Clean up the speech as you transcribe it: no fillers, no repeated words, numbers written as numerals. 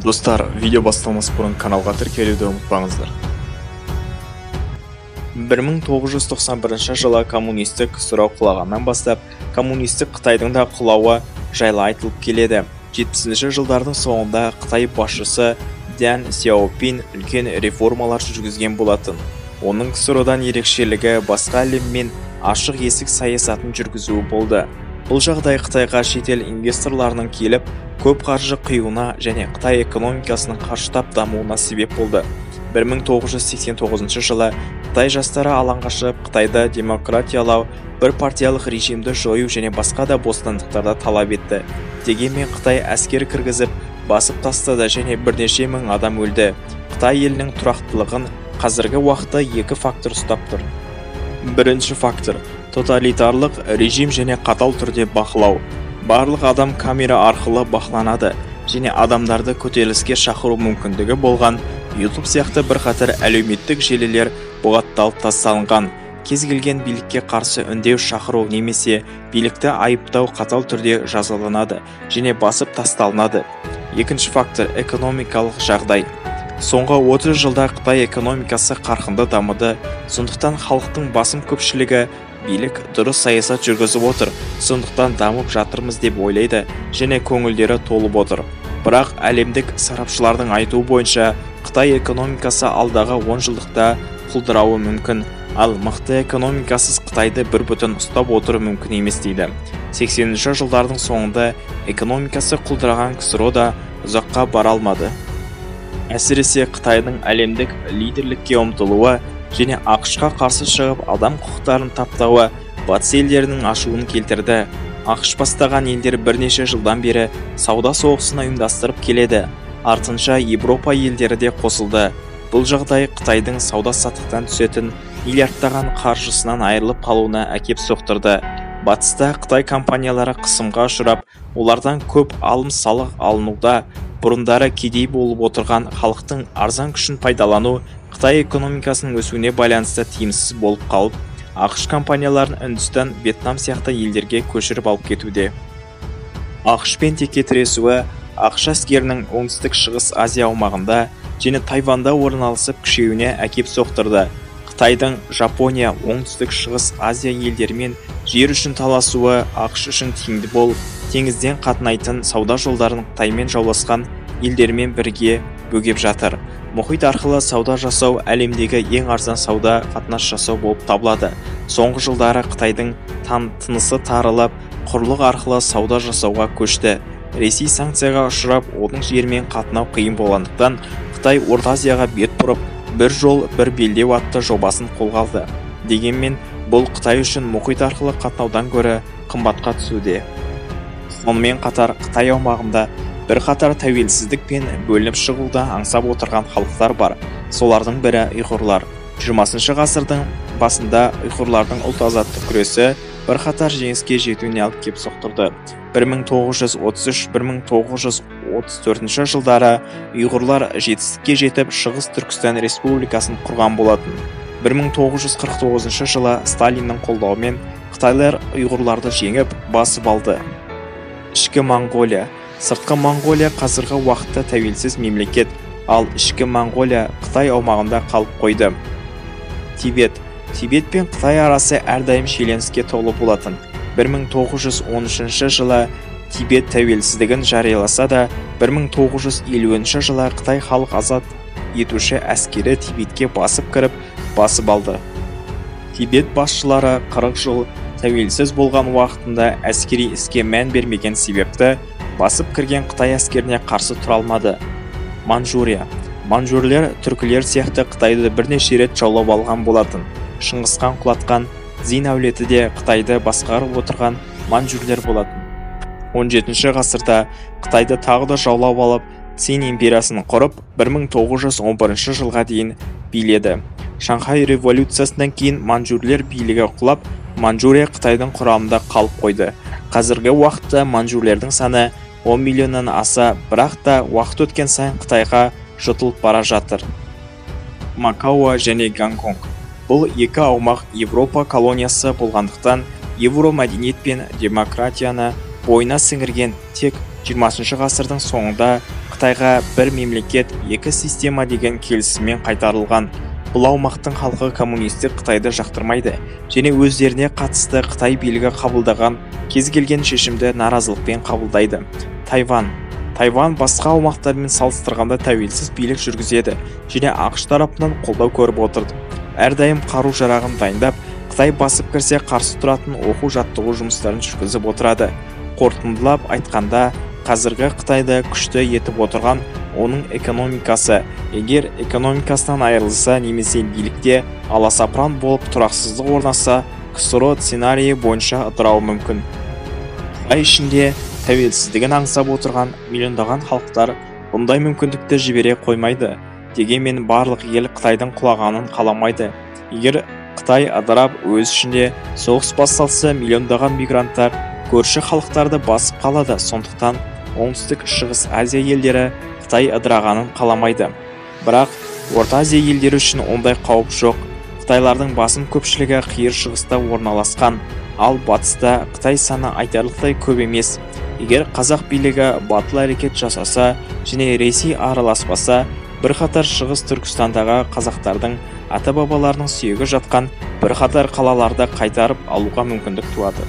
Достар, видео басталмас бұрын каналға тіркелуді ұмытпаңыздар. 1991 жылы коммунистік ксро құлағаннан бастап, коммунистік Қытайдың да құлауы жайлы айтылып келеді. 70-ші жылдардың соңында Қытай басшысы Дэн Сяопин үлкен реформалар жүргізген болатын. Оның ксродан ерекшелігі басқа әлеммен ашық есік саясатын жүргізуі болды. Бұл жағдай Қытайға шетел инвесторларының келіп, көп қаржы құюына және Қытай экономикасының қарыштап дамуына себеп болды. 1989 жылы Қытай жастары алаңға шығып, Қытайда демократиялау, бір партиялық режимді жою және басқа да бостандықтарды талап етті. Дегенмен Қытай әскер кіргізіп, басып тастады және бірнеше мың адам өлді. Қытай елінің тұрақтылығын қазіргі уақытта екі фактор ұстап тұр. Бірінші фактор – тоталитарлық режим және қатал түрде бақылау. Барлық адам камера арқылы бақыланады және адамдарды көтеріліске шақыру мүмкіндігі болған YouTube сияқты бірқатар әлеуметтік желілер бұғатталып тасталынған. Кез келген билікке қарсы үндеу шақыру немесе билікті айыптау қатал түрде жазаланады және басып тасталынады. Екінші фактор – экономикалық жағдай. Соңғы 30 жылда Қытай экономикасы қарқынды дамыды, сондықтан халықтың басым көпшілігі билік дұрыс саясат жүргізіп отыр, сондықтан дамып жатырмыз деп ойлайды және көңілдері толып отыр. Бірақ әлемдік сарапшылардың айтуы бойынша Қытай экономикасы алдағы 10 жылдықта құлдырауы мүмкін, ал мықты экономикасыз Қытайды бір бүтін ұстап отыру мүмкін емес дейді. 80-ші жылдардың соңында экономикасы құлдыраған ксро да ұзаққа бара алмады. Әсіресе Қытайдың әлемдік лидерлікке ұмтылуы және ақш-қа қарсы шығып адам құқықтарын таптауы батыс елдерінің ашуын келтірді. ақш бастаған елдер бірнеше жылдан бері сауда соғысын ұйымдастырып келеді. Артынша Европа елдері де қосылды. Бұл жағдай Қытайдың сауда-саттықтан түсетін миллиардтаған қаржысынан айырылып қалуына әкеп соқтырды. Батыста Қытай компаниялары қысымға ұшырап, олардан көп алым салық алынуда. Бұрындары кедей болып отырған халықтың арзан күшін пайдалану Қытай экономикасының өсуіне байланысты тиімсіз болып қалып, ақш компанияларын Үндістан, Вьетнам сияқты елдерге көшіріп алып кетуде. ақш-пен теке тіресуі ақш әскерінің оңтүстік шығыс Азия аумағында және Тайванда орналасып күшеюіне әкеп соқтырды. Қытайдың Жапония, оңтүстік шығыс Азия елдерімен жер үшін таласуы ақш үшін тиімді болып, теңізден қатынайтын сауда жолдарын Қытаймен жауласқан елдермен бірге бөгеп жатыр. Мұхит арқылы сауда жасау әлемдегі ең арзан сауда қатынас жасау болып табылады. Соңғы жылдары Қытайдың тынысы тарылып, құрлық арқылы сауда жасауға көшті. Ресей санкцияға ұшырап, оның жермен қатынау қиын болғандықтан, Қытай Орта Азияға бет бұрып, бір жол, бір белдеу атты жобасын қолға алды. Дегенмен, бұл Қытай үшін мұхит арқылы қатынаудан гөрі қымбатқа түсуде. Сонымен қатар Қытай аумағында бірқатар тәуелсіздік пен бөлініп шығуды аңсап отырған халықтар бар. Солардың бірі ұйғырлар. 20 ғасырдың басында ұйғырлардың ұлт азаттық күресі бірқатар жеңіске жетуіне алып кеп соқтырды. 1933-1934 жылдары ұйғырлар жетістікке жетіп Шығыс Түркістан Республикасын құрған болатын. 1949 жылы Сталиннің қолдауымен Қытайлар ұйғырларды жеңіп басып алды. Ішкі Моңғолия. Сыртқы Моңғолия қазіргі уақытта тәуелсіз мемлекет, ал ішкі Моңғолия Қытай аумағында қалып қойды. Тибет. Тибет пен Қытай арасы әрдайым шиеленіске толы болатын. 1913 жылы Тибет тәуелсіздігін жарияласа да, 1950 жылы Қытай халық азат етуші әскері Тибетке басып кіріп, басып алды. Тибет басшылары 40 жыл тәуелсіз болған уақытында әскери іске мән бермеген себепті басып кірген Қытай әскеріне қарсы тұра алмады. Манчжурия. Манчжурлер түркілер сияқты Қытайды бірнеше рет жаулап алған болатын. Шыңғысхан құлатқан Цзин әулеті де Қытайды басқарып отырған манчжурлер болатын. 17 ғасырда Қытайды тағы да жаулап алып, Цин империясын құрып, 1911 жылға дейін биледі. Шанхай революциясынан кейін манчжурлер билігі құлап, Манчжурия Қытайдың құрамында қалып қойды. Қазіргі уақытта манчжурлердің саны 10 миллионнан аса, бірақ та уақыт өткен сайын Қытайға жұтылып бара жатыр. Макао және Гонконг. Бұл екі аумақ Европа колониясы болғандықтан, евро мәдениет пен демократияны бойына сіңірген тек 20 ғасырдың соңында Қытайға бір мемлекет, екі система деген келісіммен қайтарылған. Бұл аумақтың халқы коммунистік Қытайды жақтырмайды және өздеріне қатысты Қытай билігі қабылдаған кез келген шешімді наразылықпен қабылдайды. Тайвань басқа аумақтармен салыстырғанда тәуелсіз билік жүргізеді және ақш тарапынан қолдау көріп отырды. Әрдайым қару-жарағын дайындап, Қытай басып кірсе қарсы тұратын оқу-жаттығу жұмыстарын жүргізіп отырады. Қорытындылап айтқанда, қазіргі Қытайды күшті етіп отырған оның экономикасы. Егер экономикасынан айырылса немесе билікте аласапыран болып тұрақсыздық орнаса, КСРО сценарийі бойынша ыдырауы мүмкін. Қытай ішінде тәуелсіздігін аңсап отырған миллиондаған халықтар бұндай мүмкіндікті жібере қоймайды. Дегенмен барлық ел Қытайдың құлағанын қаламайды. Егер Қытай ыдырап өз ішінде соғыс басталса, миллиондаған мигранттар көрші халықтарды басып қалады. Сондықтан оңтүстік шығыс Азия елдері Қытай ыдырағанын қаламайды. Бірақ Орта Азия елдері үшін ондай қауіп жоқ. Қытайлардың басым көпшілігі қиыр шығыста орналасқан, ал батыста Қытай саны айтарлықтай көп емес. Егер қазақ билігі батыл әрекет жасаса және Ресей араласпаса, бірқатар шығыс Түркістандағы қазақтардың ата-бабаларының сүйегі жатқан бірқатар қалаларды қайтарып алуға мүмкіндік туады.